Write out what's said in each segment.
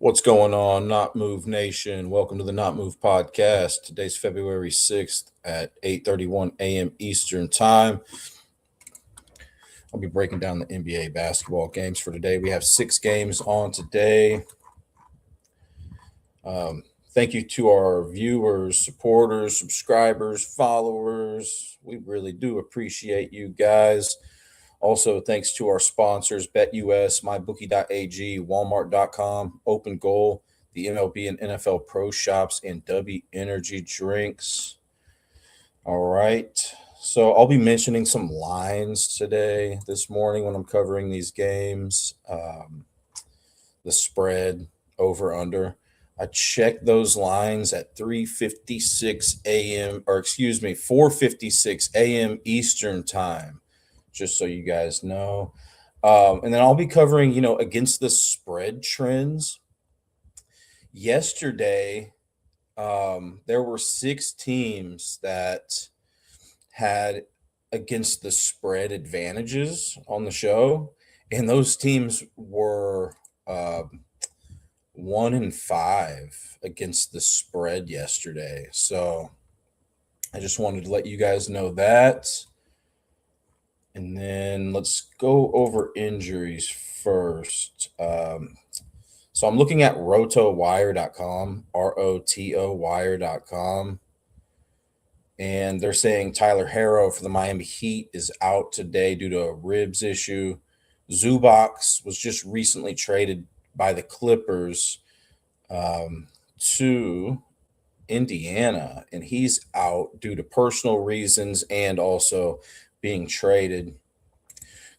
What's going on, Not Move Nation? Welcome to the Not Move podcast. Today's February 6th at 8:31 a.m. Eastern Time. I'll be breaking down the NBA basketball games for today. We have 6 games on today. Thank you to our viewers, supporters, subscribers, followers. We really do appreciate you guys. Also, thanks to our sponsors, BetUS, MyBookie.ag, Walmart.com, Open Goal, the MLB and NFL Pro Shops, and W Energy Drinks. All right. So I'll be mentioning some lines today, this morning, when I'm covering these games. The spread, over, under. I checked those lines at 4:56 a.m. Eastern Time. Just so you guys know. And then I'll be covering, against the spread trends. Yesterday, there were 6 teams that had against the spread advantages on the show. And those teams were 1-5 against the spread yesterday. So I just wanted to let you guys know that. And then let's go over injuries first. So I'm looking at rotowire.com, ROTOwire.com. And they're saying Tyler Herro for the Miami Heat is out today due to a ribs issue. Zubac was just recently traded by the Clippers to Indiana, and he's out due to personal reasons and also being traded.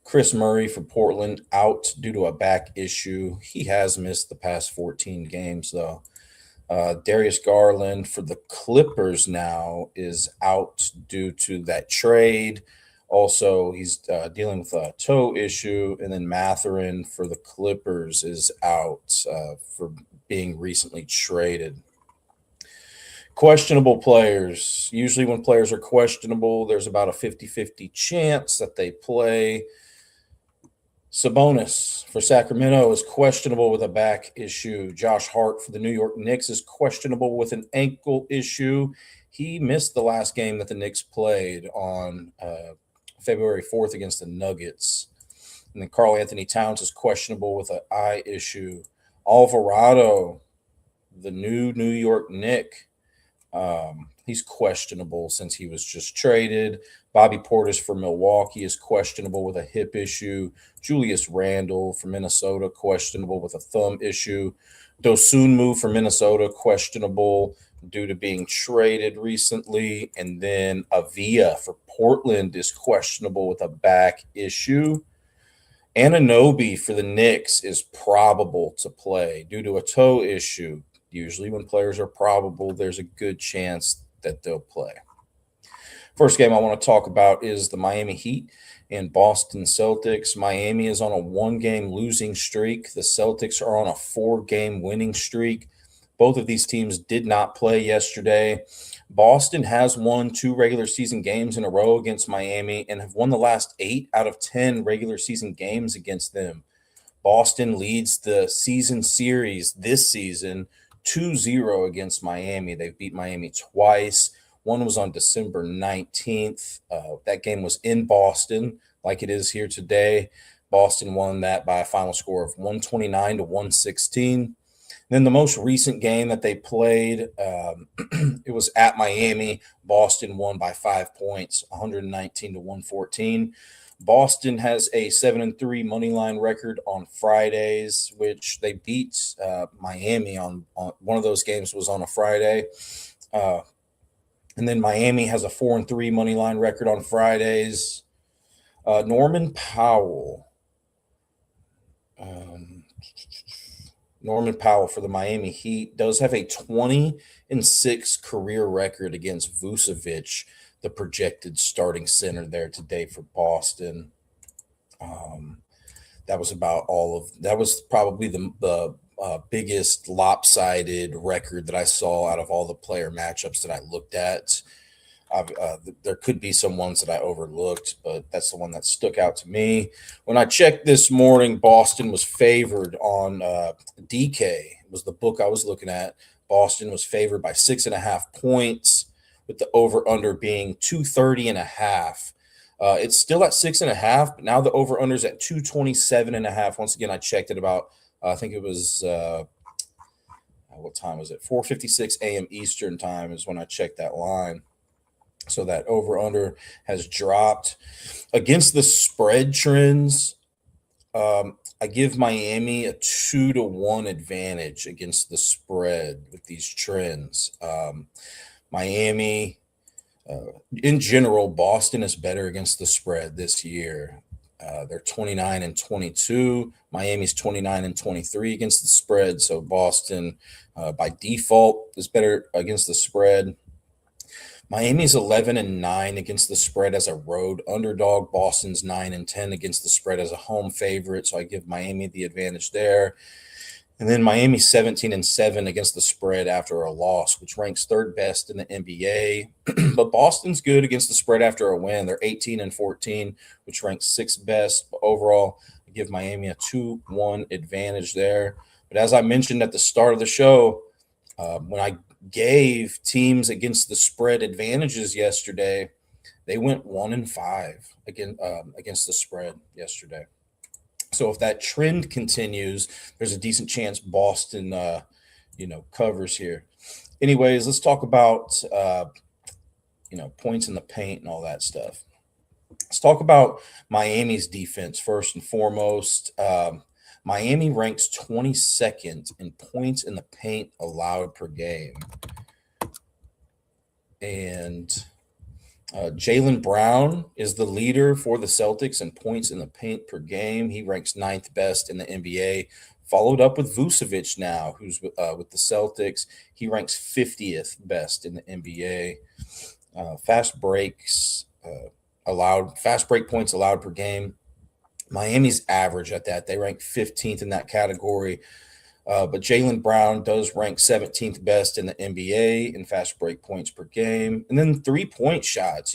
Chris Murray for Portland out due to a back issue. He has missed the past 14 games, though. Darius Garland for the Clippers now is out due to that trade. Also, he's dealing with a toe issue. And then Mathurin for the Clippers is out for being recently traded. Questionable players. Usually when players are questionable, there's about a 50-50 chance that they play. Sabonis for Sacramento is questionable with a back issue. Josh Hart for the New York Knicks is questionable with an ankle issue. He missed the last game that the Knicks played on February 4th against the Nuggets. And then Karl Anthony Towns is questionable with an eye issue. Alvarado, the new New York Knick, he's questionable since he was just traded. Bobby Portis for Milwaukee is questionable with a hip issue. Julius Randle for Minnesota, questionable with a thumb issue. Dosunmu for Minnesota, questionable due to being traded recently. And then Avila for Portland is questionable with a back issue. Anunoby for the Knicks is probable to play due to a toe issue. Usually when players are probable, there's a good chance that they'll play. First game I want to talk about is the Miami Heat and Boston Celtics. Miami is on a 1-game losing streak. The Celtics are on a 4-game winning streak. Both of these teams did not play yesterday. Boston has won 2 regular season games in a row against Miami and have won the last 8 out of 10 regular season games against them. Boston leads the season series this season 2-0 against Miami. They've beat Miami twice. One was on December 19th. That game was in Boston, like it is here today. Boston won that by a final score of 129 to 116. Then the most recent game that they played, it was at Miami. Boston won by 5 points, 119 to 114. Boston has a 7-3 money line record on Fridays, which they beat Miami on one of those games was on a Friday. And then Miami has a 4-3 money line record on Fridays. Norman Powell. Norman Powell for the Miami Heat does have a 20-6 career record against Vucevic, the projected starting center there today for Boston. That was about all of that was probably the biggest lopsided record that I saw out of all the player matchups that I looked at. There could be some ones that I overlooked, but that's the one that stuck out to me. When I checked this morning, Boston was favored on DK. It was the book I was looking at. Boston was favored by 6.5 points, with the over-under being 230.5. It's still at 6.5, but now the over-under is at 227.5. Once again, I checked it about, I think it was, what time was it? 4:56 a.m. Eastern time is when I checked that line. So that over-under has dropped. Against the spread trends, I give Miami a 2-1 advantage against the spread with these trends. Miami, in general, Boston is better against the spread this year. They're 29-22. Miami's 29-23 against the spread. So Boston, by default, is better against the spread. Miami's 11-9 against the spread as a road underdog. Boston's 9-10 against the spread as a home favorite. So I give Miami the advantage there. And then Miami's 17-7 against the spread after a loss, which ranks third best in the NBA. But Boston's good against the spread after a win. They're 18-14, which ranks sixth best. But overall, I give Miami a 2-1 advantage there. But as I mentioned at the start of the show, when I gave teams against the spread advantages yesterday, they went 1-5 against the spread yesterday. So if that trend continues, there's a decent chance Boston, covers here. Anyways, let's talk about, points in the paint and all that stuff. Let's talk about Miami's defense first and foremost. Miami ranks 22nd in points in the paint allowed per game. And Jaylen Brown is the leader for the Celtics in points in the paint per game. He ranks 9th best in the NBA, followed up with Vucevic now, who's with the Celtics. He ranks 50th best in the NBA. Fast break points allowed per game. Miami's average at that. They rank 15th in that category. But Jaylen Brown does rank 17th best in the NBA in fast break points per game. And then 3-point shots,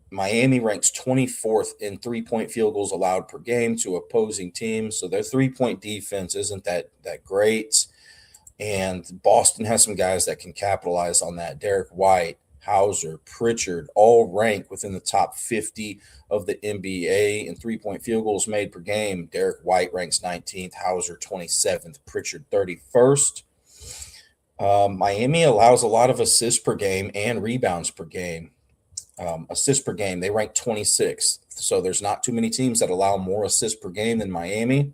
Miami ranks 24th in 3-point field goals allowed per game to opposing teams. So their 3-point defense isn't that great. And Boston has some guys that can capitalize on that. Derek White, Hauser, Pritchard all rank within the top 50 of the NBA in 3-point field goals made per game. Derek White ranks 19th, Hauser 27th, Pritchard 31st. Miami allows a lot of assists per game and rebounds per game. Assists per game, they rank 26th. So there's not too many teams that allow more assists per game than Miami.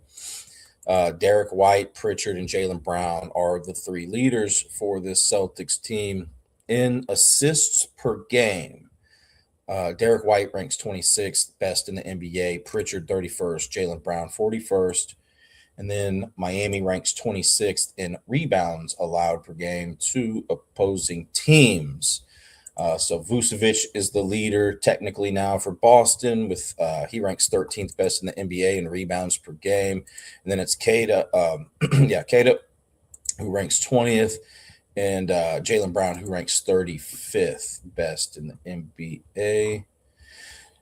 Derek White, Pritchard, and Jaylen Brown are the three leaders for this Celtics team. In assists per game, Derek White ranks 26th best in the NBA, Pritchard 31st, Jaylen Brown 41st, and then Miami ranks 26th in rebounds allowed per game to opposing teams. So Vucevic is the leader technically now for Boston. He ranks 13th best in the NBA in rebounds per game, and then it's Kata, who ranks 20th. And Jaylen Brown, who ranks 35th best in the NBA.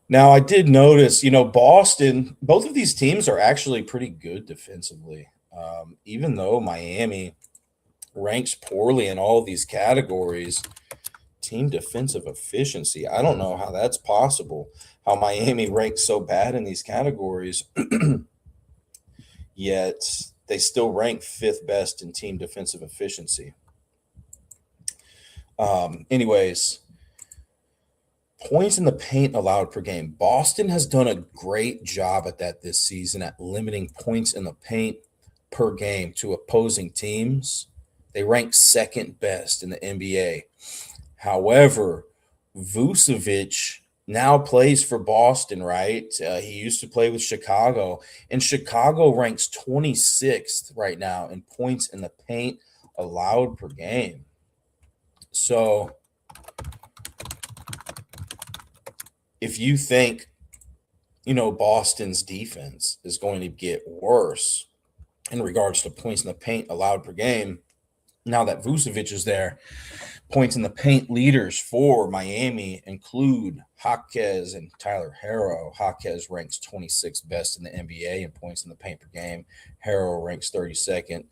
Now, I did notice, Boston, both of these teams are actually pretty good defensively. Even though Miami ranks poorly in all of these categories, Team defensive efficiency. I don't know how that's possible. How Miami ranks so bad in these categories, yet they still rank fifth best in team defensive efficiency. Anyways, points in the paint allowed per game. Boston has done a great job at that this season at limiting points in the paint per game to opposing teams. They rank second best in the NBA. However, Vucevic now plays for Boston, right? He used to play with Chicago, and Chicago ranks 26th right now in points in the paint allowed per game. So if you think, Boston's defense is going to get worse in regards to points in the paint allowed per game, now that Vucevic is there, points in the paint leaders for Miami include Jaquez and Tyler Herro. Jaquez ranks 26th best in the NBA in points in the paint per game. Herro ranks 32nd.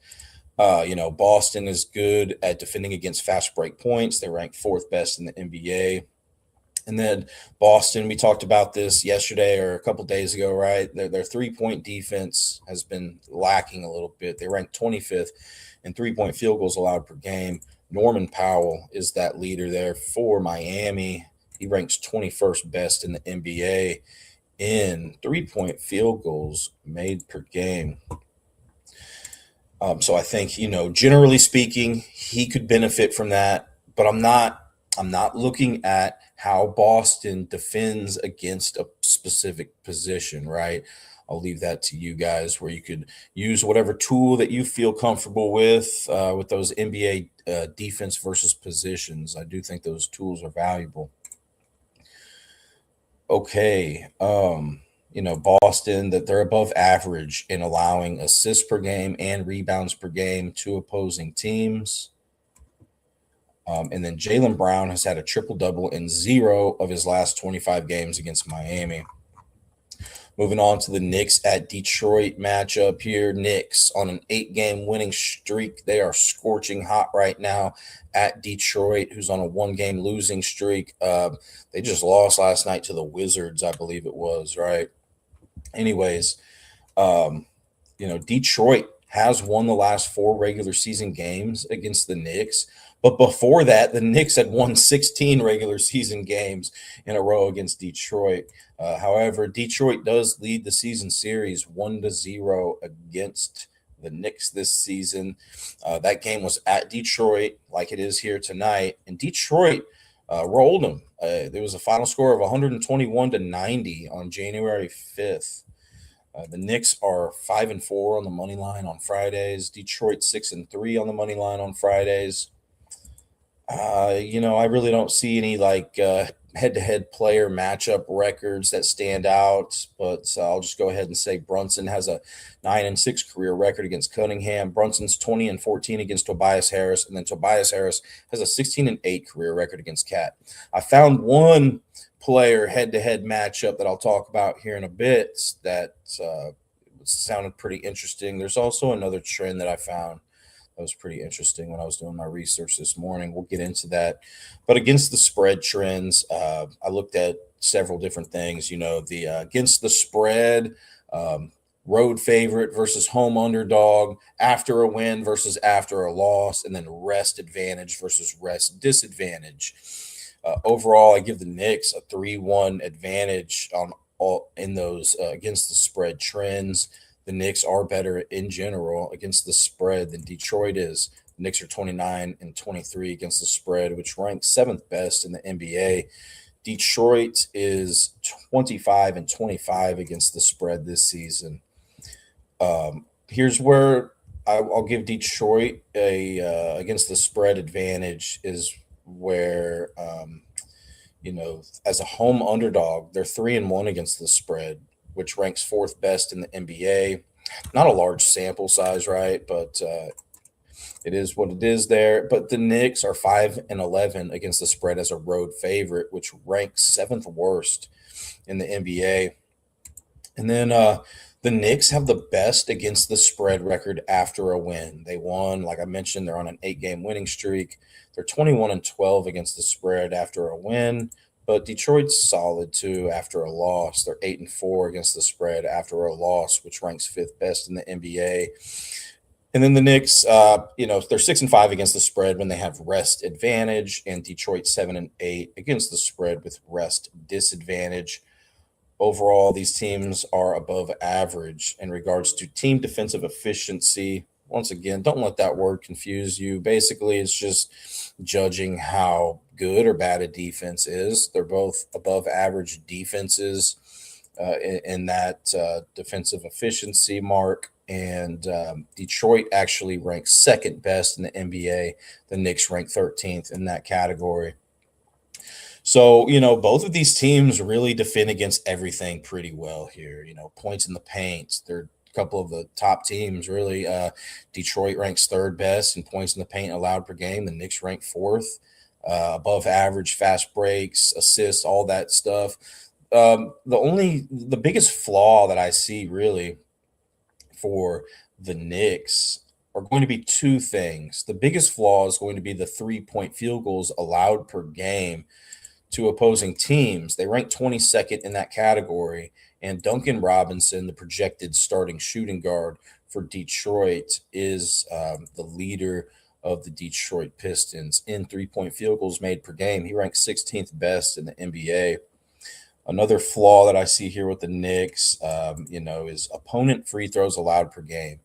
Boston is good at defending against fast break points. They rank fourth best in the NBA. And then Boston, we talked about this yesterday or a couple days ago, right? Their three-point defense has been lacking a little bit. They rank 25th in three-point field goals allowed per game. Norman Powell is that leader there for Miami. He ranks 21st best in the NBA in three-point field goals made per game. So I think, generally speaking, he could benefit from that, but I'm not looking at how Boston defends against a specific position, right? I'll leave that to you guys, where you could use whatever tool that you feel comfortable with those NBA defense versus positions. I do think those tools are valuable. Okay. Boston, that they're above average in allowing assists per game and rebounds per game to opposing teams. And then Jaylen Brown has had a triple-double in 0 of his last 25 games against Miami. Moving on to the Knicks at Detroit matchup here. Knicks on an 8-game winning streak. They are scorching hot right now at Detroit, who's on a 1-game losing streak. They just lost last night to the Wizards, I believe it was, right? Anyways, Detroit has won the last 4 regular season games against the Knicks. But before that, the Knicks had won 16 regular season games in a row against Detroit. However, Detroit does lead the season series 1-0 against the Knicks this season. That game was at Detroit, like it is here tonight. And Detroit rolled them. There was a final score of 121-90 on January 5th. The Knicks are 5-4 on the money line on Fridays. Detroit 6-3 on the money line on Fridays. I really don't see any head-to-head player matchup records that stand out, but I'll just go ahead and say Brunson has a 9-6 career record against Cunningham. Brunson's 20-14 against Tobias Harris, and then Tobias Harris has a 16-8 career record against Cat. I found one player head-to-head matchup that I'll talk about here in a bit that sounded pretty interesting. There's also another trend that I found that was pretty interesting when I was doing my research this morning. We'll get into that. But against the spread trends, I looked at several different things. The against the spread, road favorite versus home underdog, after a win versus after a loss, and then rest advantage versus rest disadvantage. Overall, I give the Knicks a 3-1 advantage on all in those against the spread trends. The Knicks are better in general against the spread than Detroit is. The Knicks are 29-23 against the spread, which ranks 7th best in the NBA. Detroit is 25-25 against the spread this season. Here's where I'll give Detroit a against the spread advantage is where as a home underdog, they're 3-1 against the spread, which ranks 4th best in the NBA. Not a large sample size, right? But it is what it is there. But the Knicks are 5-11 against the spread as a road favorite, which ranks 7th worst in the NBA. And then The Knicks have the best against the spread record after a win. They won, like I mentioned, they're on an 8-game winning streak. They're 21-12 against the spread after a win, but Detroit's solid too after a loss. They're 8-4 against the spread after a loss, which ranks fifth best in the NBA. And then the Knicks, they're 6-5 against the spread when they have rest advantage, and Detroit 7-8 against the spread with rest disadvantage. Overall, these teams are above average in regards to team defensive efficiency. Once again, don't let that word confuse you. Basically, it's just judging how good or bad a defense is. They're both above average defenses in that defensive efficiency mark. And Detroit actually ranks second best in the NBA. The Knicks rank 13th in that category. So, both of these teams really defend against everything pretty well here. Points in the paint, they're a couple of the top teams, really. Detroit ranks third best in points in the paint allowed per game. The Knicks rank fourth, above average fast breaks, assists, all that stuff. The biggest flaw that I see really for the Knicks are going to be two things. The biggest flaw is going to be the 3-point field goals allowed per game to opposing teams. They rank 22nd in that category. And Duncan Robinson, the projected starting shooting guard for Detroit, is the leader of the Detroit Pistons in 3-point field goals made per game. He ranks 16th best in the NBA. Another flaw that I see here with the Knicks, is opponent free throws allowed per game.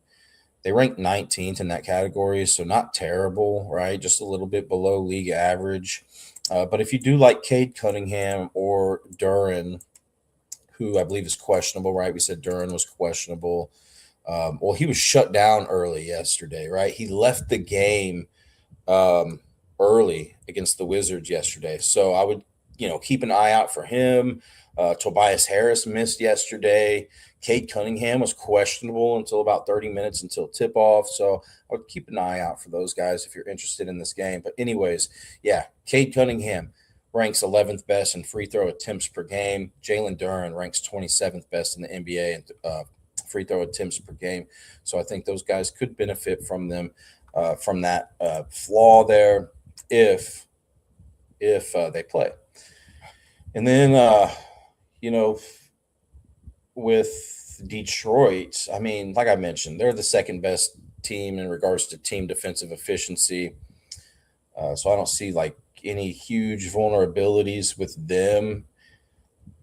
They rank 19th in that category, so not terrible, right? Just a little bit below league average. But if you do like Cade Cunningham or Duran, who I believe is questionable, right? We said Duran was questionable. Well, he was shut down early yesterday, right? He left the game early against the Wizards yesterday. So I would, keep an eye out for him. Tobias Harris missed yesterday. Cade Cunningham was questionable until about 30 minutes until tip-off. So I would keep an eye out for those guys if you're interested in this game. But anyways, yeah, Cade Cunningham ranks 11th best in free throw attempts per game. Jalen Duren ranks 27th best in the NBA in free throw attempts per game. So I think those guys could benefit from that flaw there if they play. And then, with Detroit, I mean, like I mentioned, they're the second best team in regards to team defensive efficiency. So I don't see like any huge vulnerabilities with them.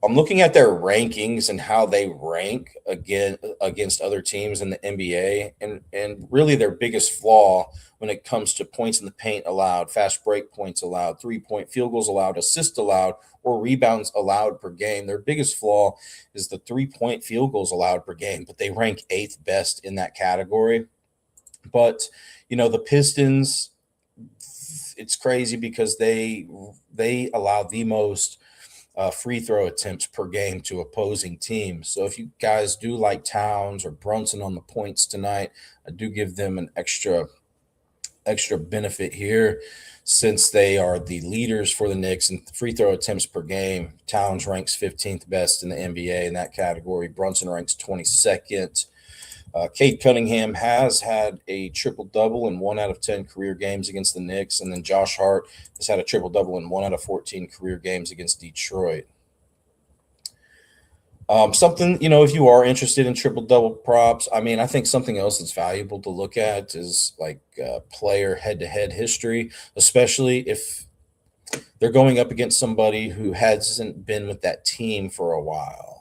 I'm looking at their rankings and how they rank against other teams in the NBA, and really their biggest flaw when it comes to points in the paint allowed, fast break points allowed, 3-point field goals allowed, assists allowed, or rebounds allowed per game. Their biggest flaw is the 3-point field goals allowed per game, but they rank 8th best in that category. But the Pistons, it's crazy because they allow the most free throw attempts per game to opposing teams. So if you guys do like Towns or Brunson on the points tonight, I do give them an extra benefit here since they are the leaders for the Knicks in free throw attempts per game. Towns ranks 15th best in the NBA in that category. Brunson ranks 22nd. Cade Cunningham has had a triple-double in 1 out of 10 career games against the Knicks, and then Josh Hart has had a triple-double in 1 out of 14 career games against Detroit. Something, if you are interested in triple-double props, I mean, I think something else that's valuable to look at is like player head-to-head history, especially if they're going up against somebody who hasn't been with that team for a while.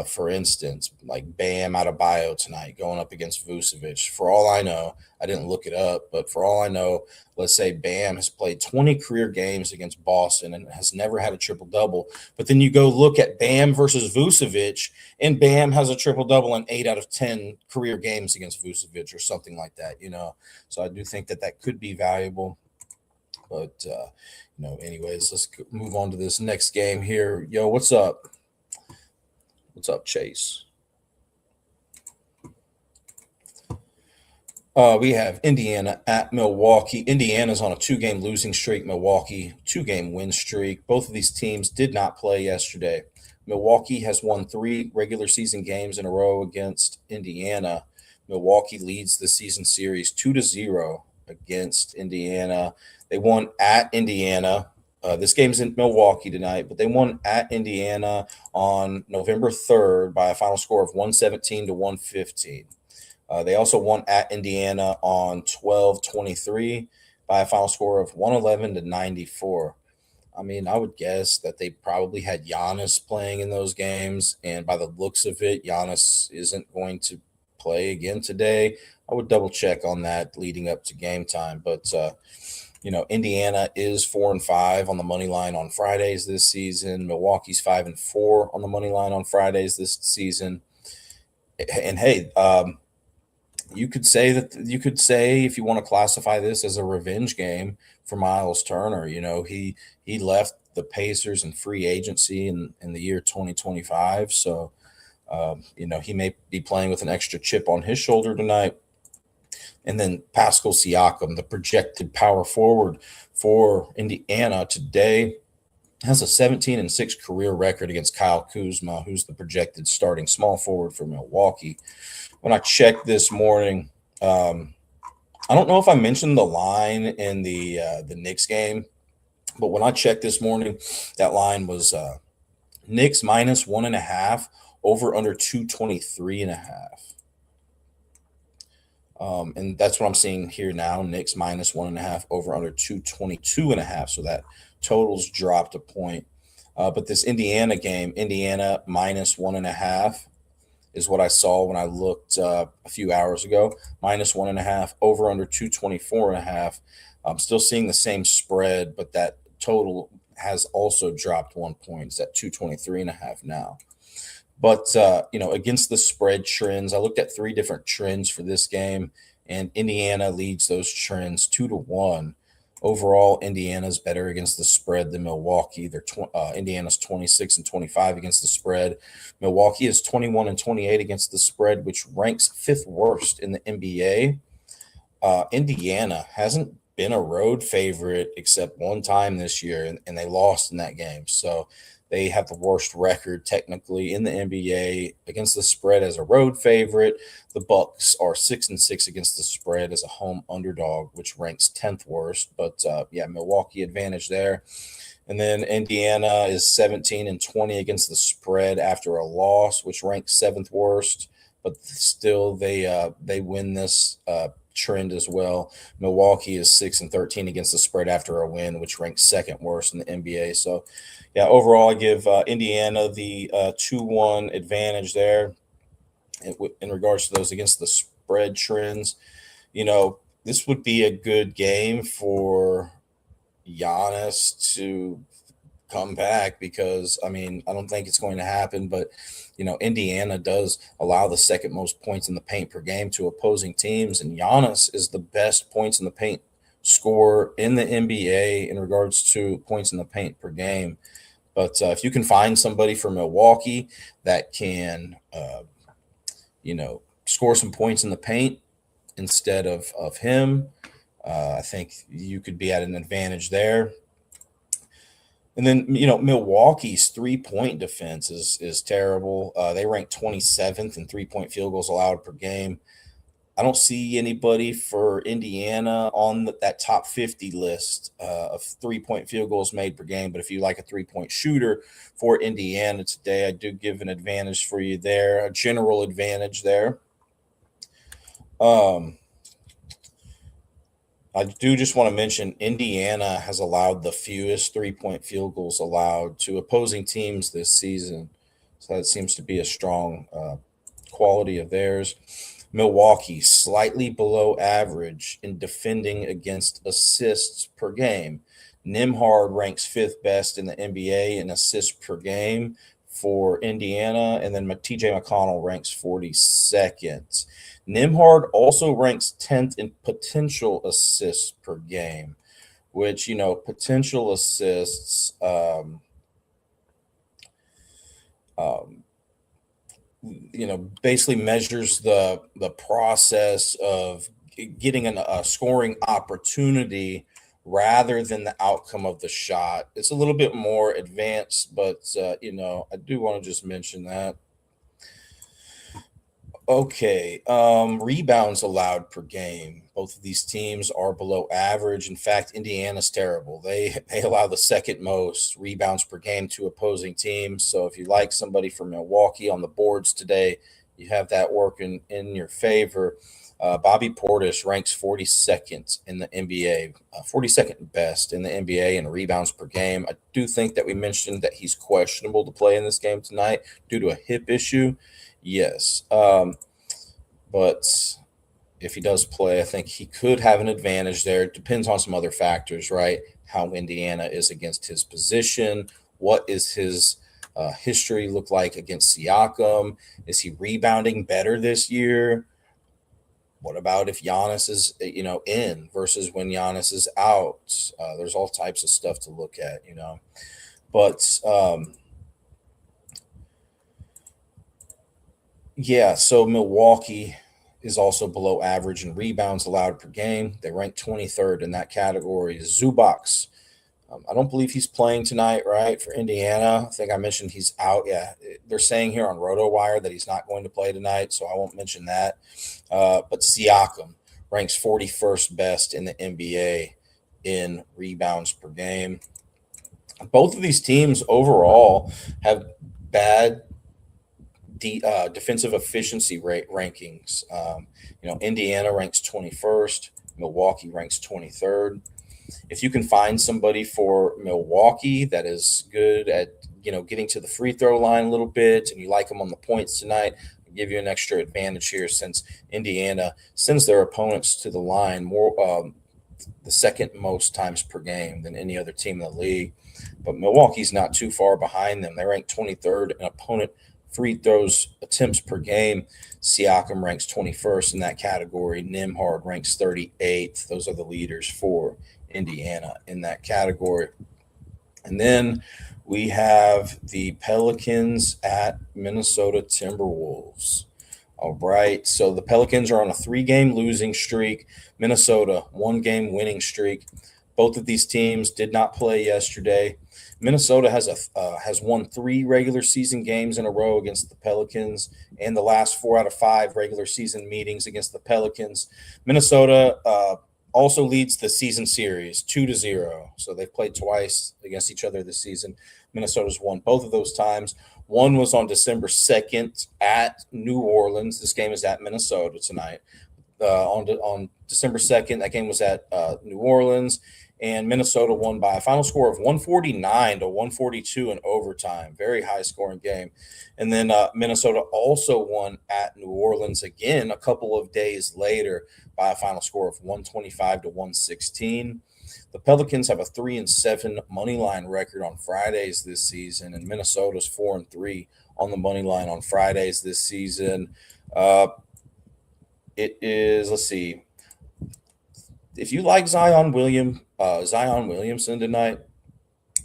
For instance, like Bam Adebayo tonight going up against Vucevic. For all I know, I didn't look it up, but for all I know, let's say Bam has played 20 career games against Boston and has never had a triple-double. But then you go look at Bam versus Vucevic, and Bam has a triple-double in 8 out of 10 career games against Vucevic or something like that, So I do think that could be valuable. But, anyways, let's move on to this next game here. Yo, what's up? What's up, Chase? We have Indiana at Milwaukee. Indiana's on a 2-game losing streak. Milwaukee, 2-game win streak. Both of these teams did not play yesterday. Milwaukee has won 3 regular season games in a row against Indiana. Milwaukee leads the season series 2-0 against Indiana. They won at Indiana. This game's in Milwaukee tonight, but they won at Indiana on November 3rd by a final score of 117 to 115. They also won at Indiana on 12/23 by a final score of 111 to 94. I mean, I would guess that they probably had Giannis playing in those games, and by the looks of it, Giannis isn't going to play again today. I would double check on that leading up to game time, but Indiana is 4-5 on the money line on Fridays this season. Milwaukee's 5-4 on the money line on Fridays this season. And hey, you could say if you want to classify this as a revenge game for Miles Turner. He left the Pacers in free agency in the year 2025, so he may be playing with an extra chip on his shoulder tonight. And then Pascal Siakam, the projected power forward for Indiana today, has a 17-6 career record against Kyle Kuzma, who's the projected starting small forward for Milwaukee. When I checked this morning, I don't know if I mentioned the line in the Knicks game, but when I checked this morning, that line was Knicks -1.5 over under 223.5. And that's what I'm seeing here now. Knicks -1.5 over under 222.5. So that totals dropped a point. But this Indiana game, Indiana -1.5 is what I saw when I looked a few hours ago. -1.5 over under 224.5. I'm still seeing the same spread, but that total has also dropped 1 point. It's at 223.5 now. But against the spread trends, I looked at 3 different trends for this game, and Indiana leads those trends 2-1. Overall, Indiana's better against the spread than Milwaukee. Indiana's 26-25 against the spread. Milwaukee is 21-28 against the spread, which ranks 5th worst in the NBA. Indiana hasn't been a road favorite except one time this year, and they lost in that game. So they have the worst record technically in the NBA against the spread as a road favorite. The Bucks are 6-6 against the spread as a home underdog, which ranks 10th worst. But Milwaukee advantage there. And then Indiana is 17-20 against the spread after a loss, which ranks 7th worst. But still, they win this trend as well. Milwaukee is 6-13 against the spread after a win, which ranks 2nd worst in the NBA. So, overall, I give Indiana the 2-1 advantage there in regards to those against the spread trends. This would be a good game for Giannis to come back because, I don't think it's going to happen, but Indiana does allow the 2nd most points in the paint per game to opposing teams, and Giannis is the best points in the paint scorer in the NBA in regards to points in the paint per game. But if you can find somebody from Milwaukee that can, score some points in the paint instead of him, I think you could be at an advantage there. And then, Milwaukee's 3-point defense is terrible. They rank 27th in 3-point field goals allowed per game. I don't see anybody for Indiana on that top 50 list of 3-point field goals made per game. But if you like a 3-point shooter for Indiana today, I do give an advantage for you there, a general advantage there. I do just want to mention Indiana has allowed the fewest 3-point field goals allowed to opposing teams this season. So that seems to be a strong quality of theirs. Milwaukee, slightly below average in defending against assists per game. Nembhard ranks 5th best in the NBA in assists per game for Indiana, and then TJ McConnell ranks 42nd. Nembhard also ranks 10th in potential assists per game, which, potential assists basically measures the process of getting a scoring opportunity rather than the outcome of the shot. It's a little bit more advanced, but I do want to just mention that. Okay, rebounds allowed per game. Both of these teams are below average. In fact, Indiana's terrible. They allow the second most rebounds per game to opposing teams. So if you like somebody from Milwaukee on the boards today, you have that working in your favor. Bobby Portis ranks 42nd in the NBA, 42nd best in the NBA in rebounds per game. I do think that we mentioned that he's questionable to play in this game tonight due to a hip issue. Yes. But if he does play, I think he could have an advantage there. It depends on some other factors, right? How Indiana is against his position. What is his history look like against Siakam? Is he rebounding better this year? What about if Giannis is, in versus when Giannis is out? There's all types of stuff to look at. But yeah, so Milwaukee is also below average in rebounds allowed per game. They rank 23rd in that category. Zubac, I don't believe he's playing tonight, right, for Indiana. I think I mentioned he's out. Yeah, they're saying here on RotoWire that he's not going to play tonight, so I won't mention that. But Siakam ranks 41st best in the NBA in rebounds per game. Both of these teams overall have bad defensive efficiency rate rankings. Indiana ranks 21st, Milwaukee ranks 23rd. If you can find somebody for Milwaukee that is good at getting to the free throw line a little bit, and you like them on the points tonight, I'll give you an extra advantage here since Indiana sends their opponents to the line more the second most times per game than any other team in the league. But Milwaukee's not too far behind them. They rank 23rd in opponent free throws attempts per game. Siakam ranks 21st in that category. Nembhard ranks 38th. Those are the leaders for Indiana in that category. And then we have the Pelicans at Minnesota Timberwolves. All right. So the Pelicans are on a 3-game losing streak. Minnesota, 1-game winning streak. Both of these teams did not play yesterday. Minnesota has won 3 regular season games in a row against the Pelicans, and the last 4 out of 5 regular season meetings against the Pelicans. Minnesota also leads the season series 2-0. So they've played twice against each other this season. Minnesota's won both of those times. One was on December 2nd at New Orleans. This game is at Minnesota tonight. On December 2nd, that game was at New Orleans, and Minnesota won by a final score of 149-142 in overtime. Very high scoring game. And then Minnesota also won at New Orleans again a couple of days later by a final score of 125-116. The Pelicans have a 3-7 money line record on Fridays this season, and Minnesota's 4-3 on the money line on Fridays this season. It is, let's see, if you like Zion Williamson tonight,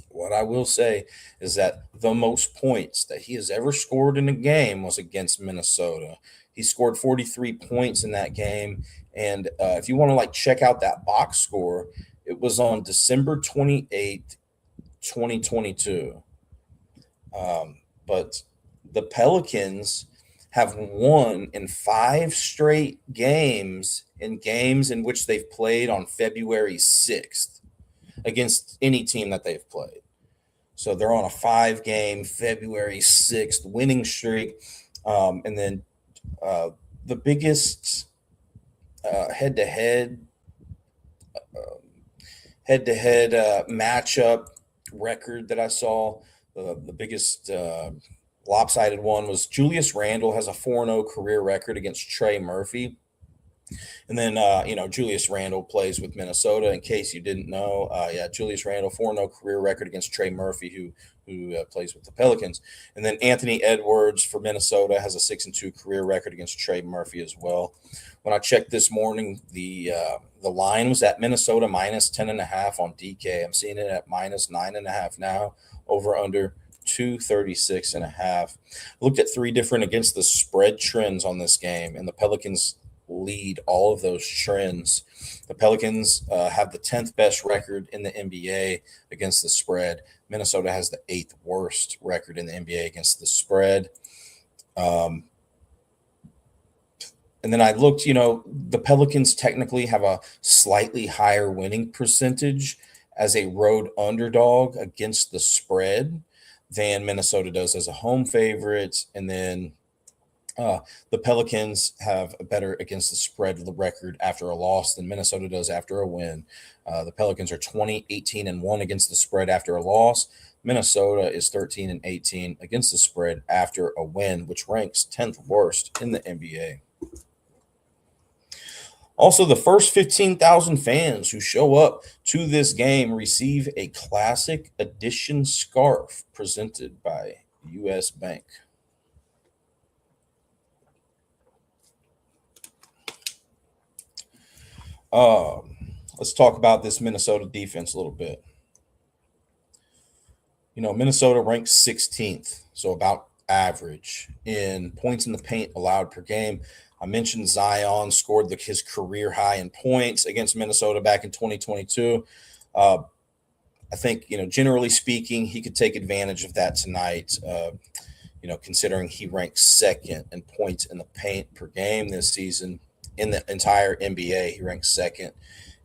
what I will say is that the most points that he has ever scored in a game was against Minnesota. He scored 43 points in that game. And if you want to check out that box score, it was on December 28th, 2022. But the Pelicans have won in 5 straight games in which they've played on February 6th against any team that they've played. So they're on a 5-game February 6th winning streak. And then the biggest head-to-head matchup record that I saw, the biggest lopsided one was Julius Randle has a 4-0 career record against Trey Murphy. And then, Julius Randle plays with Minnesota, in case you didn't know. Julius Randle, 4-0 career record against Trey Murphy, who plays with the Pelicans. And then Anthony Edwards for Minnesota has a 6-2 career record against Trey Murphy as well. When I checked this morning, the line was at Minnesota minus 10.5 on DK. I'm seeing it at minus 9.5 now, over under 236.5. Looked at 3 different against the spread trends on this game, and the Pelicans lead all of those trends. The Pelicans have the 10th best record in the NBA against the spread. Minnesota has the 8th worst record in the NBA against the spread. Um, and then I looked, the Pelicans technically have a slightly higher winning percentage as a road underdog against the spread than Minnesota does as a home favorite. And then the Pelicans have a better against the spread record after a loss than Minnesota does after a win. The Pelicans are 20-18-1 against the spread after a loss. Minnesota is 13-18 against the spread after a win, which ranks 10th worst in the NBA. Also, the first 15,000 fans who show up to this game receive a classic edition scarf presented by U.S. Bank. Let's talk about this Minnesota defense a little bit. Minnesota ranks 16th, so about average in points in the paint allowed per game. I mentioned Zion scored his career high in points against Minnesota back in 2022. I think, generally speaking, he could take advantage of that tonight, considering he ranks second in points in the paint per game this season. In the entire NBA, he ranks second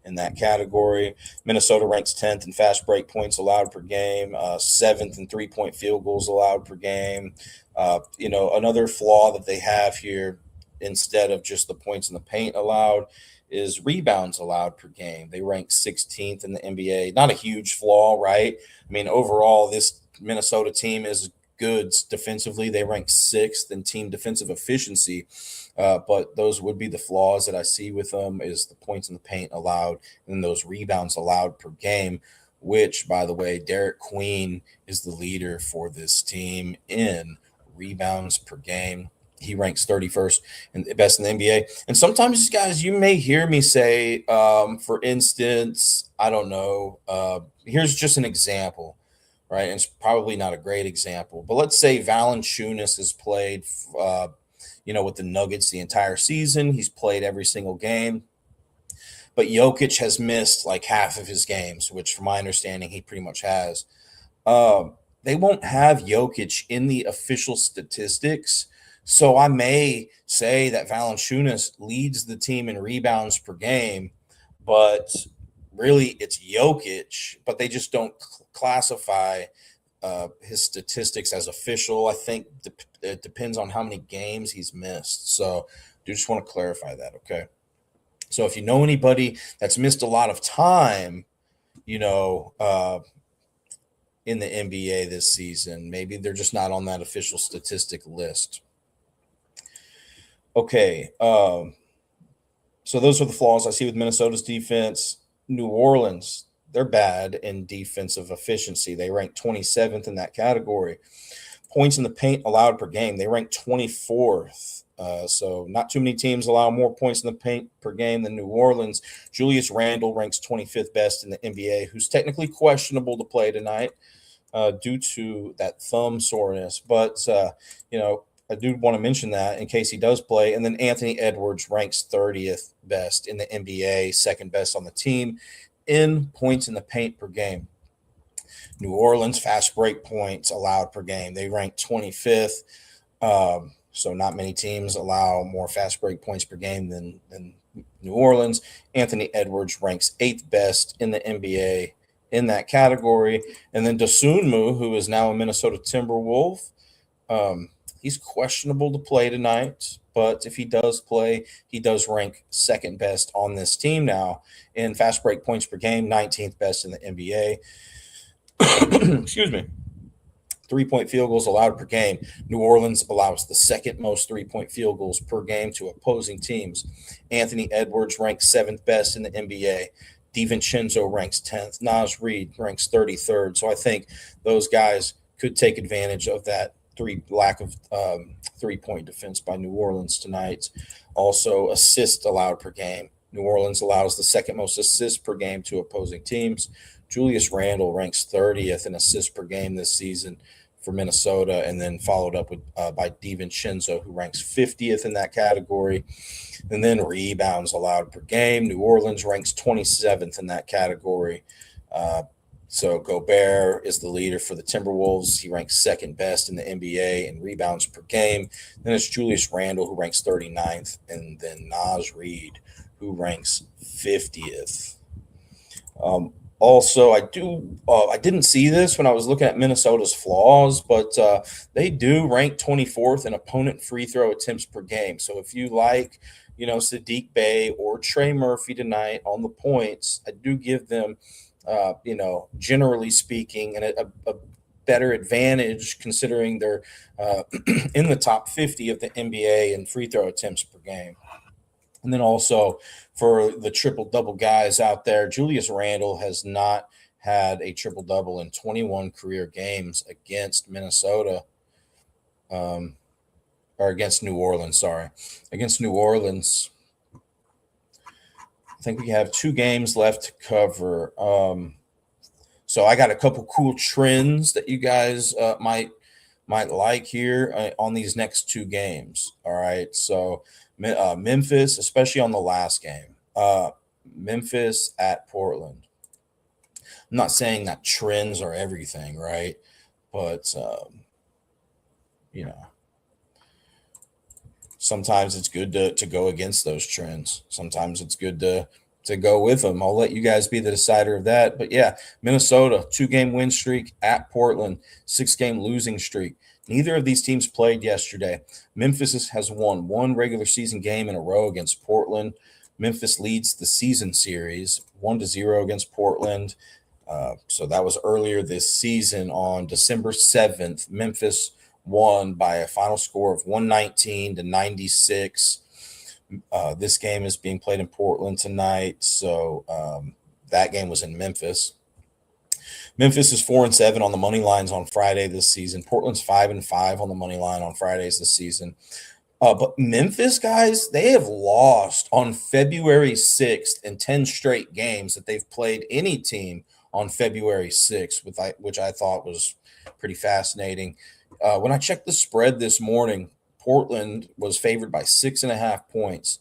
in that category. Minnesota ranks 10th in fast break points allowed per game, 7th in three-point field goals allowed per game. Another flaw that they have here, instead of just the points in the paint allowed, is rebounds allowed per game. They rank 16th in the NBA. Not a huge flaw, right? I mean, overall, this Minnesota team is good defensively. They rank 6th in team defensive efficiency. But those would be the flaws that I see with them, is the points in the paint allowed and those rebounds allowed per game, which, by the way, Derek Queen is the leader for this team in rebounds per game. He ranks 31st and best in the NBA. And sometimes, guys, you may hear me say, for instance, I don't know, here's just an example, right? And it's probably not a great example, but let's say Valanciunas has played with the Nuggets the entire season. He's played every single game. But Jokic has missed like half of his games, which from my understanding, he pretty much has. They won't have Jokic in the official statistics. So I may say that Valanciunas leads the team in rebounds per game, but really it's Jokic, but they just don't classify his statistics as official. I think it depends on how many games he's missed. So do just want to clarify that, okay? So if you know anybody that's missed a lot of time, in the NBA this season, maybe they're just not on that official statistic list. Okay, so those are the flaws I see with Minnesota's defense. New Orleans, they're bad in defensive efficiency. They rank 27th in that category. Points in the paint allowed per game, they rank 24th. So not too many teams allow more points in the paint per game than New Orleans. Julius Randle ranks 25th best in the NBA, who's technically questionable to play tonight due to that thumb soreness. But, I do want to mention that in case he does play. And then Anthony Edwards ranks 30th best in the NBA, second best on the team in points in the paint per game. New Orleans fast break points allowed per game, they rank 25th. So not many teams allow more fast break points per game than New Orleans. Anthony Edwards ranks 8th best in the NBA in that category. And then Dosunmu, who is now a Minnesota Timberwolf, he's questionable to play tonight, but if he does play, he does rank second best on this team now in fast break points per game, 19th best in the NBA. Excuse me. 3-point field goals allowed per game. New Orleans allows the second most 3-point field goals per game to opposing teams. Anthony Edwards ranks 7th best in the NBA. DiVincenzo ranks 10th. Naz Reid ranks 33rd. So I think those guys could take advantage of that lack of 3-point defense by New Orleans tonight. Also, assists allowed per game. New Orleans allows the second most assists per game to opposing teams. Julius Randle ranks 30th in assists per game this season. for Minnesota, and then followed up with by DiVincenzo, who ranks 50th in that category. And then rebounds allowed per game. New Orleans ranks 27th in that category. So Gobert is the leader for the Timberwolves. He ranks second best in the NBA in rebounds per game. Then it's Julius Randle, who ranks 39th, and then Naz Reid, who ranks 50th. Also, I didn't see this when I was looking at Minnesota's flaws, but they do rank 24th in opponent free throw attempts per game. So if you like, Sadiq Bey or Trey Murphy tonight on the points, I do give them, generally speaking, and a better advantage considering they're in the top 50 of the NBA in free throw attempts per game. And then also for the triple double guys out there, Julius Randle has not had a triple double in 21 career games against Minnesota, or against New Orleans. Sorry, against New Orleans. I think we have 2 games left to cover. So I got a couple cool trends that you guys might like here on these next 2 games. All right, so Memphis, especially on the last game, Memphis at Portland. I'm not saying that trends are everything, right? But sometimes it's good to go against those trends. Sometimes it's good to go with them. I'll let you guys be the decider of that. But yeah, Minnesota, 2-game win streak at Portland, 6-game losing streak. Neither of these teams played yesterday. Memphis has won 1 regular season game in a row against Portland. Memphis leads the season series 1-0 against Portland. So that was earlier this season on December 7th. Memphis won by a final score of 119-96. This game is being played in Portland tonight. So that game was in Memphis. Memphis is 4-7 on the money lines on Friday this season. Portland's 5-5 on the money line on Fridays this season. But Memphis, guys, they have lost on February 6th in 10 straight games that they've played any team on February 6th, which I thought was pretty fascinating. When I checked the spread this morning, Portland was favored by 6.5 points,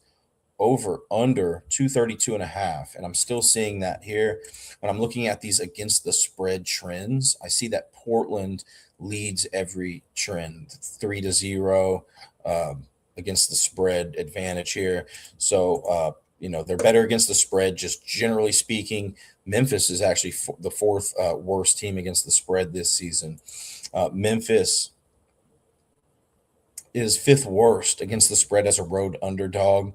over under 232.5. And I'm still seeing that here. When I'm looking at these against the spread trends, I see that Portland leads every trend, 3-0 against the spread advantage here. So, they're better against the spread, just generally speaking. Memphis is actually the 4th worst team against the spread this season. Memphis is 5th worst against the spread as a road underdog.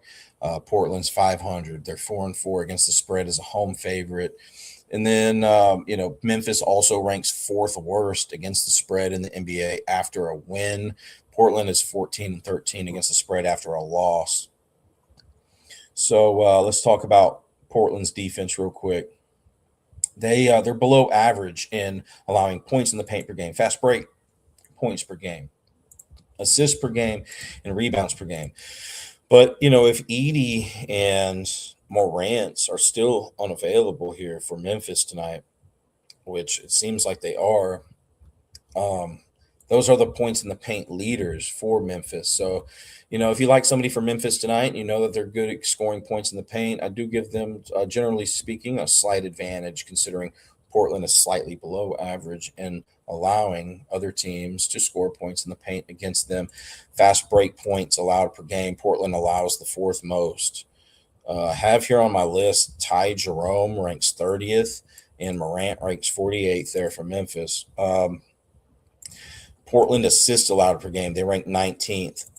Portland's 500. They're 4-4 against the spread as a home favorite. And then, Memphis also ranks 4th worst against the spread in the NBA after a win. Portland is 14-13 against the spread after a loss. So let's talk about Portland's defense real quick. They're below average in allowing points in the paint per game, fast break points per game, assists per game, and rebounds per game. But, if Edey and Morant are still unavailable here for Memphis tonight, which it seems like they are, those are the points in the paint leaders for Memphis. So, if you like somebody from Memphis tonight, you know that they're good at scoring points in the paint. I do give them, generally speaking, a slight advantage considering Portland is slightly below average in allowing other teams to score points in the paint against them. Fast break points allowed per game, Portland allows the 4th most. I have here on my list, Ty Jerome ranks 30th and Morant ranks 48th there for Memphis. Portland assists allowed per game, they rank 19th,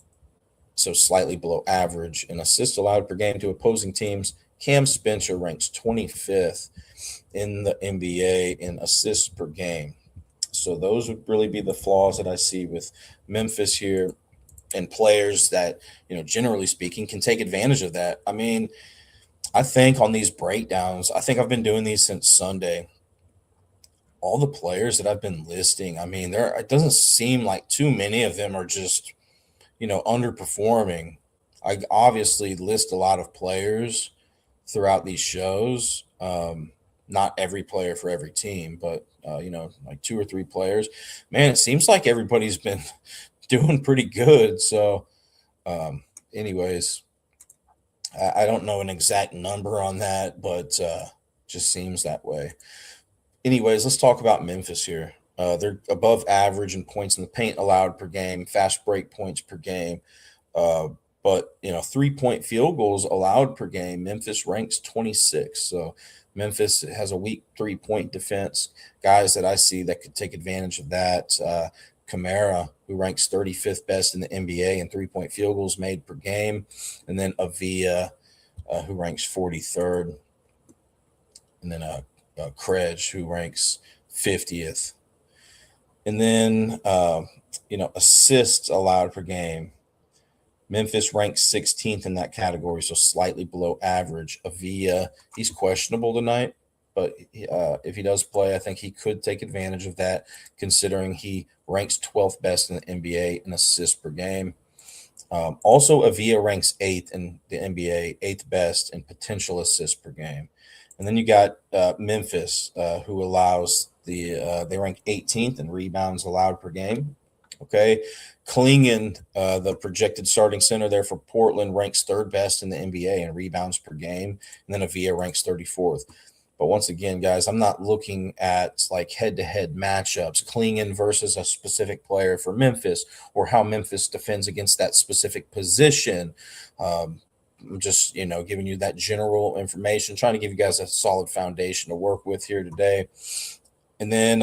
so slightly below average in assists allowed per game to opposing teams. Cam Spencer ranks 25th in the NBA in assists per game. So those would really be the flaws that I see with Memphis here, and players that, generally speaking, can take advantage of that. I mean, I think on these breakdowns, I think I've been doing these since Sunday. All the players that I've been listing, I mean, it doesn't seem like too many of them are just, underperforming. I obviously list a lot of players throughout these shows. not every player for every team, but like 2 or 3 players. Man, it seems like everybody's been doing pretty good. So, um, anyways, I don't know an exact number on that, but just seems that way. Anyways, let's talk about Memphis here. They're above average in points in the paint allowed per game, fast break points per game. Uh, but 3-point field goals allowed per game, Memphis ranks 26. So Memphis has a weak 3-point defense. Guys that I see that could take advantage of that. Kamara, who ranks 35th best in the NBA in 3-point field goals made per game, and then Avia, who ranks 43rd, and then Krej, who ranks 50th. And then, assists allowed per game. Memphis ranks 16th in that category, so slightly below average. Avia, he's questionable tonight, but if he does play, I think he could take advantage of that, considering he ranks 12th best in the NBA in assists per game. Also, Avia ranks 8th in the NBA, 8th best in potential assists per game. And then you got Memphis, who allows they rank 18th in rebounds allowed per game. Okay. Klingon, the projected starting center there for Portland, ranks 3rd best in the NBA in rebounds per game. And then Avia ranks 34th. But once again, guys, I'm not looking at like head-to-head matchups, Klingon versus a specific player for Memphis, or how Memphis defends against that specific position. I'm just, giving you that general information, trying to give you guys a solid foundation to work with here today. And then,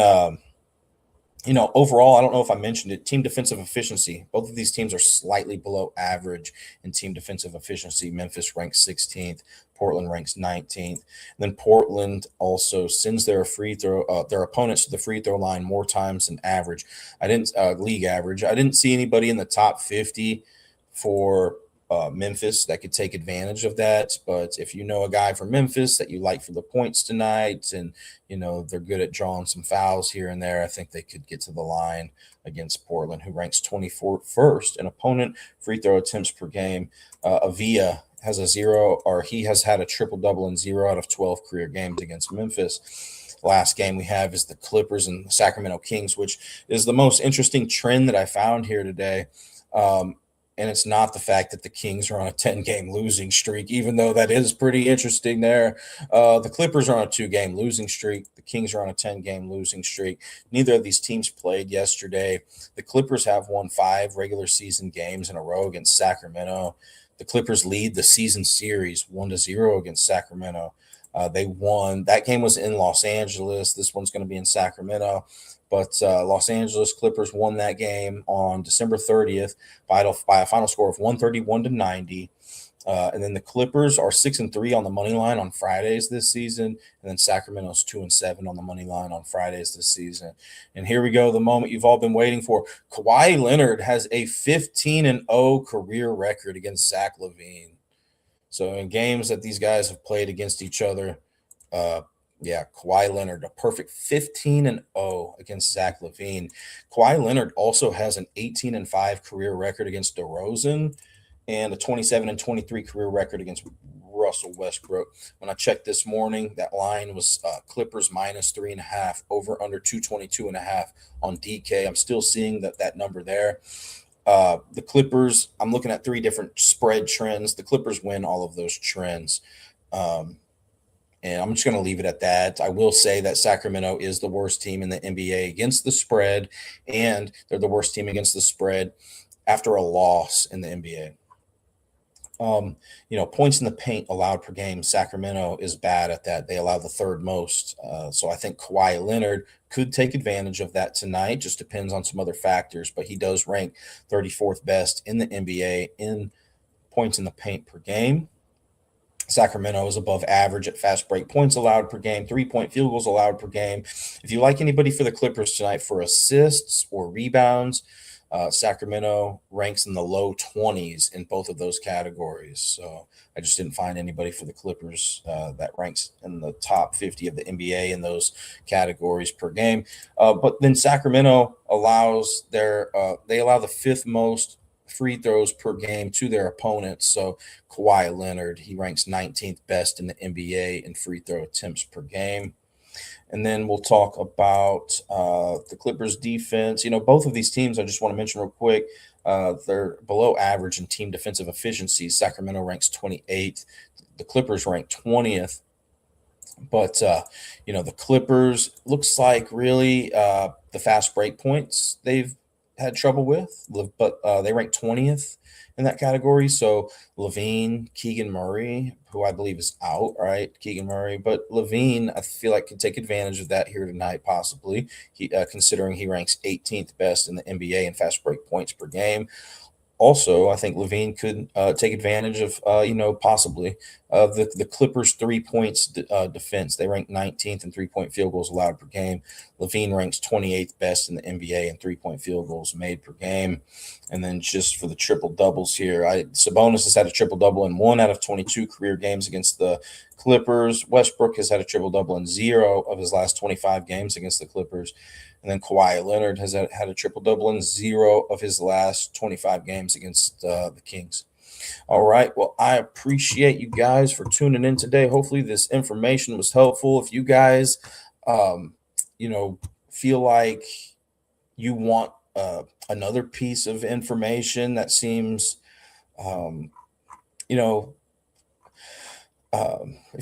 overall, I don't know if I mentioned it, team defensive efficiency. Both of these teams are slightly below average in team defensive efficiency. Memphis ranks 16th. Portland ranks 19th. And then Portland also sends their their opponents to the free throw line more times than average. League average. I didn't see anybody in the top 50 for Memphis that could take advantage of that. But if you know a guy from Memphis that you like for the points tonight, and they're good at drawing some fouls here and there, I think they could get to the line against Portland, who ranks 24th in opponent free throw attempts per game. Avia has he has had a triple double in 0 out of 12 career games against Memphis. Last game we have is the Clippers and the Sacramento Kings, which is the most interesting trend that I found here today. And it's not the fact that the Kings are on a 10-game losing streak, even though that is pretty interesting there. The Clippers are on a 2-game losing streak. The Kings are on a 10-game losing streak. Neither of these teams played yesterday. The Clippers have won 5 regular season games in a row against Sacramento. The Clippers lead the season series 1-0 against Sacramento. They won. That game was in Los Angeles. This one's going to be in Sacramento. But Los Angeles Clippers won that game on December 30th by a final score of 131-90. And then the Clippers are 6-3 on the money line on Fridays this season, and then Sacramento's 2-7 on the money line on Fridays this season. And here we go, the moment you've all been waiting for. Kawhi Leonard has a 15-0 career record against Zach LaVine. So in games that these guys have played against each other, Kawhi Leonard, a perfect 15-0 against Zach LaVine. Kawhi Leonard also has an 18-5 career record against DeRozan and a 27-23 career record against Russell Westbrook. When I checked this morning, that line was Clippers -3.5, over under 222.5 on DK. I'm still seeing that number there. The Clippers, I'm looking at 3 different spread trends. The Clippers win all of those trends. And I'm just going to leave it at that. I will say that Sacramento is the worst team in the NBA against the spread, and they're the worst team against the spread after a loss in the NBA. Points in the paint allowed per game, Sacramento is bad at that. They allow the 3rd most. So I think Kawhi Leonard could take advantage of that tonight. Just depends on some other factors, but he does rank 34th best in the NBA in points in the paint per game. Sacramento is above average at fast break points allowed per game, 3-point field goals allowed per game. If you like anybody for the Clippers tonight for assists or rebounds, Sacramento ranks in the low 20s in both of those categories. So I just didn't find anybody for the Clippers that ranks in the top 50 of the NBA in those categories per game. But then Sacramento allows they allow the 5th most free throws per game to their opponents. So Kawhi Leonard, he ranks 19th best in the NBA in free throw attempts per game. And then we'll talk about the Clippers defense. Both of these teams, I just want to mention real quick, they're below average in team defensive efficiency. Sacramento ranks 28th. The Clippers rank 20th. But the Clippers looks like really the fast break points they've had trouble with, but they rank 20th in that category. So Levine, Keegan Murray, who I believe is out, right? Keegan Murray, but Levine, I feel like could take advantage of that here tonight, possibly. Considering he ranks 18th best in the NBA in fast break points per game. Also, I think Levine could take advantage of, possibly the Clippers' 3 points defense. They rank 19th in 3-point field goals allowed per game. Levine ranks 28th best in the NBA in 3-point field goals made per game. And then just for the triple doubles here, Sabonis has had a triple double in 1 out of 22 career games against the Clippers. Westbrook has had a triple double in 0 of his last 25 games against the Clippers. And then Kawhi Leonard has had a triple-double in 0 of his last 25 games against the Kings. All right. Well, I appreciate you guys for tuning in today. Hopefully this information was helpful. If you guys, feel like you want another piece of information that seems, if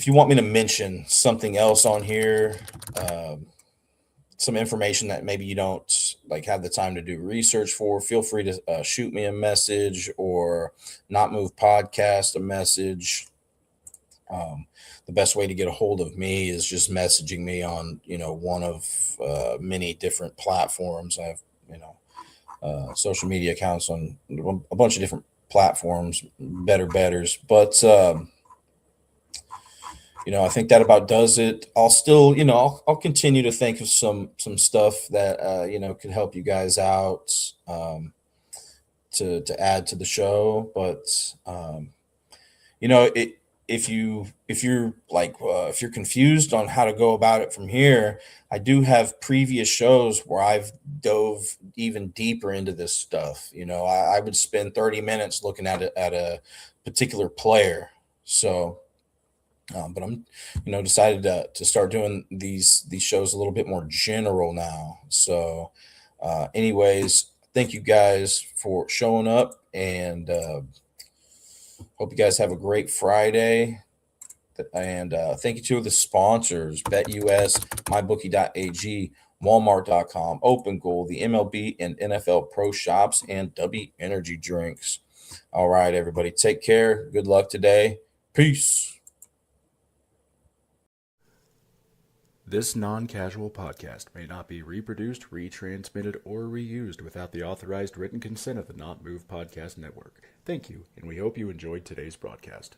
you want me to mention something else on here, some information that maybe you don't have the time to do research for, feel free to shoot me a message or Not Move Podcast a message. The best way to get a hold of me is just messaging me on one of many different platforms. I have social media accounts on a bunch of different platforms, Bettors, but I think that about does it. I'll still, I'll continue to think of some stuff that could help you guys out to add to the show. But if you're confused on how to go about it from here, I do have previous shows where I've dove even deeper into this stuff. I would spend 30 minutes looking at a particular player. So. But I'm, decided to start doing these shows a little bit more general now. So, anyways, thank you guys for showing up, and hope you guys have a great Friday. And thank you to the sponsors: BetUS, MyBookie.ag, Walmart.com, Open Goal, the MLB and NFL Pro Shops, and W Energy Drinks. All right, everybody, take care. Good luck today. Peace. This non-casual podcast may not be reproduced, retransmitted, or reused without the authorized written consent of the Not Move Podcast Network. Thank you, and we hope you enjoyed today's broadcast.